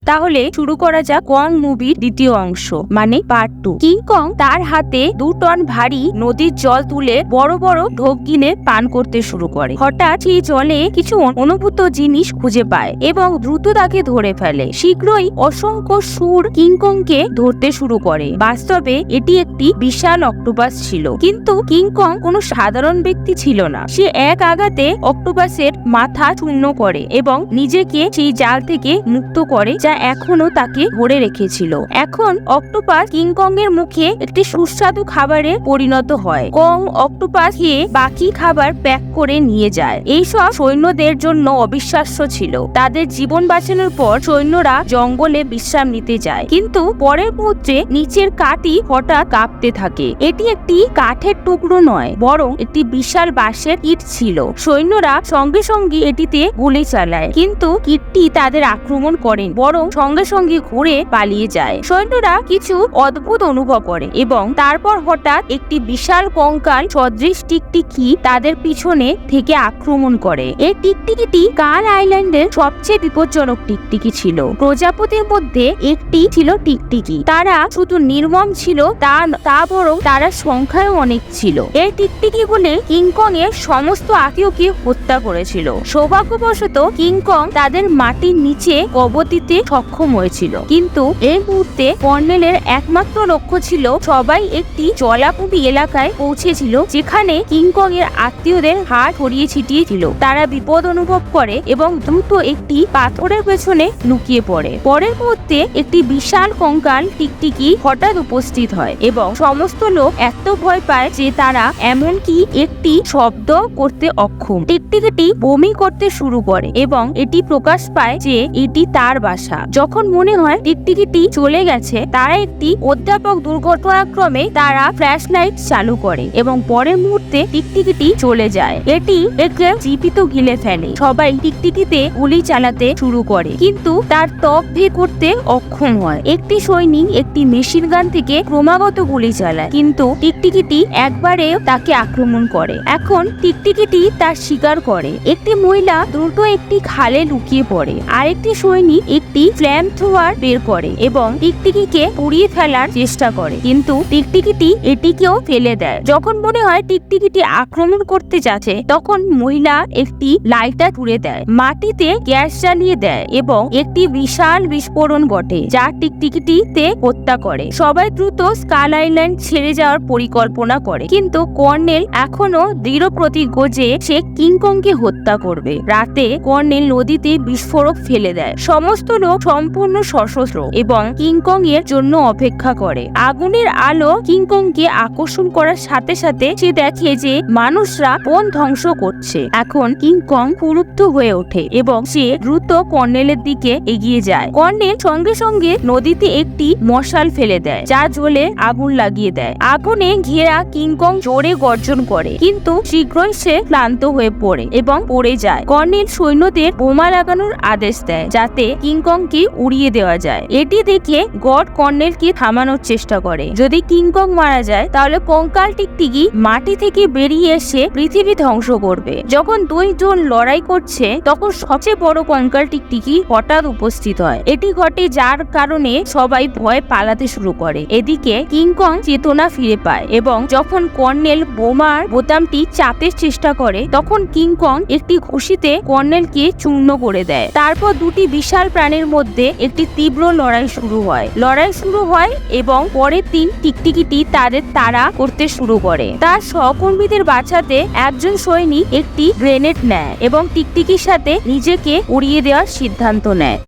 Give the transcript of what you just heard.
তাহলে শুরু করা যাক কং মুভির দ্বিতীয় অংশ মানে পার্ট 2। কিং কং তার হাতে 2 টন ভারী নদীর জল তুলে বড় বড় ঢোক গিলে পান করতে শুরু করে। হঠাৎ সেই জলে কিছু অনুভূত জিনিস খুঁজে পায় এবং দ্রুত তাকে ধরে ফেলে। শীঘ্রই অসংখ্য সুর কিং কংকে ধরতে শুরু করে। বাস্তবে এটি একটি বিশাল অক্টোপাস ছিল, কিন্তু কিং কং কোনো সাধারণ ব্যক্তি ছিল না। সে এক আঘাতে অক্টোপাসের মাথা চূর্ণ করে এবং নিজেকে সেই জাল থেকে মুক্ত করে যা এখনো তাকে ধরে রেখেছিল। এখন অক্টোপাস কিং কং এর মুখে একটি সুস্বাদু খাবারে পরিণত হয়। কং অক্টোপাস খেয়ে বাকি খাবার প্যাক করে নিয়ে যায়। এইসব সৈন্যদের জন্য অবিশ্বাস্য ছিল। তাদের জীবন বাঁচানোর পর সৈন্যরা জঙ্গলে বিশ্রাম নিতে যায়, কিন্তু পরের মুহূর্তে নিচের কাঠই হঠাৎ কাঁপতে থাকে। এটি একটি কাঠের টুকরো নয়, বরং একটি বিশাল বাঁশের ইট ছিল। সৈন্যরা সঙ্গে সঙ্গে এটিতে গুলি চালায়, কিন্তু ইটটি তাদের আক্রমণ করেন, বরং সঙ্গে সঙ্গে ঘুরে পালিয়ে যায়। সৈন্যরা কিছু অদ্ভুত অনুভব করে এবং তারপর হঠাৎ একটি বিশাল কঙ্কাল সদৃশ টিকটিকি তাদের পিছনে থেকে আক্রমণ করে। এই টিকটিকিটি কাল আইল্যান্ডের সবচেয়ে বিপজ্জনক টিকটিকি ছিল। প্রজাপতির মধ্যে একটি ছিল টিকটিকি। তারা শুধু নির্মম ছিল তা বরং তারা সংখ্যায় অনেক ছিল। এই টিকটিকি গুলি কিং কং এর সমস্ত আত্মীয়কে হত্যা করেছিল। সৌভাগ্যবশত কিং কং তাদের মাটির নিচে কবর দিতে সক্ষম হয়েছিল, কিন্তু এই মুহূর্তে কর্নেলের একমাত্র লক্ষ্য ছিল সবাই একটি জলাভূমি এলাকায় পৌঁছেছিল যেখানে কিং কং এর আত্মীয়দের হাড় ছড়িয়ে ছিটিয়ে ছিল। তারা বিপদ অনুভব করে এবং দ্রুত একটি পাথরের পেছনে লুকিয়ে পড়ে। পরের মুহূর্তে একটি বিশাল কঙ্কাল টিকটিকি হঠাৎ উপস্থিত হয় এবং সমস্ত লোক এত ভয় পায় যে তারা এমনকি একটি শব্দ করতে অক্ষম। টিকটিকিটি বমি করতে শুরু করে এবং এটি প্রকাশ পায় যে এটি তার বাসা। যখন মনে হয় টিকটিকিটি চলে গেছে, তারা একটি অধ্যাপক দুর্ঘটনাক্রমে তারা ফ্ল্যাশ লাইট চালু করে এবং পরের মুহূর্তে টিকটিকিটি চলে যায়। এটি একে জীবিত গিলে ফেলে। সবাই টিকটিকিতে গুলি চালাতে শুরু করে, কিন্তু তার ত্বক ভেদ করতে অক্ষম হয়। একটি সৈনিক একটি মেশিন গান থেকে ক্রমাগত গুলি চালায়, কিন্তু টিকটিকিটি একবারে তাকে আক্রমণ করে। এখন টিকটিকিটি তার শিকার করে। একটি মহিলা দ্রুত একটি খালে লুকিয়ে পড়ে। আরেকটি সৈনিক একটি ফ্ল্যাম থ্রোয়ার বের করে এবং টিকটিকিকে পুড়িয়ে ফেলার চেষ্টা করে, কিন্তু টিকটিকিটি এটিকেও ফেলে দেয়। যখন মনে হয় টিকটিকিটি আক্রমণ করতে যাচ্ছে, তখন মহিলা একটি লাইটার ছুড়ে দেয়, মাটিতে গ্যাস জ্বালিয়ে দেয় এবং একটি বিশাল বিস্ফোরণ ঘটে যা টিকটিকিটিতে হত্যা করে। সবাই দ্রুত স্কাল আইল্যান্ড ছেড়ে যাওয়ার পরিকল্পনা করে, কিন্তু কর্নেল এখনো দৃঢ় প্রতিজ্ঞ যে সে কিং কংকে হত্যা করবে। রাতে কর্নেল নদীতে বিস্ফোরক ফেলে দেয়। সমস্ত লোক সম্পূর্ণ সশস্ত্র এবং কিং কং এর জন্য অপেক্ষা করে। আগুনের আলো কিং কংকে আকর্ষণ করার সাথে সাথে সে দেখে যে মানুষরা বন ধ্বংস করছে। এখন কিং কং ক্রুদ্ধ হয়ে ওঠে এবং সে দ্রুত কর্নেলের দিকে এগিয়ে যায়। কর্নেল সঙ্গে সঙ্গে নদীতে একটি মশাল ফেলে দেয় যা জ্বলে আগুন লাগিয়ে দেয়। আগুনে ঘেরা কিং কং জোরে গর্জন করে, কিন্তু শীঘ্রই সে ক্লান্ত হয়ে পড়ে এবং পড়ে যায়। কর্নেল সৈন্যদের বোমা লাগানোর আদেশ দেয় যাতে কিং কংকে উড়িয়ে দেওয়া যায়। এটি দেখে গড কর্নেলকে থামানোর চেষ্টা করে। যদি কিং কং মারা যায়, তাহলে কঙ্কাল টিকটিকি মাটি থেকে বেরিয়ে এসে পৃথিবী ধ্বংস করবে। যখন দুইজন লড়াই করছে, তখন সবচেয়ে বড় কঙ্কাল টিকটিকি হঠাৎ উপস্থিত হয়। এটি ঘটে যার কারণে সবাই ভয় পালাতে শুরু করে। এদিকে কিং কং চেতনা ফিরে পায় এবং যখন কর্নেল বোমার বোতামটি চাপের চেষ্টা করে, তখন কিং কং একটি ঘুষিতে কর্নেলকে চূর্ণ করে দেয়। তারপর দুটি বিশাল প্রাণীর মধ্যে একটি তীব্র লড়াই শুরু হয় এবং পরের দিন টিকটিকিটি তাদের তাড়া করতে শুরু করে। তার সহকর্মীদের বাঁচাতে একজন সৈনিক একটি গ্রেনেড নেয় এবং টিকটিকির সাথে নিজেকে উড়িয়ে দেওয়ার সিদ্ধান্ত নেয়।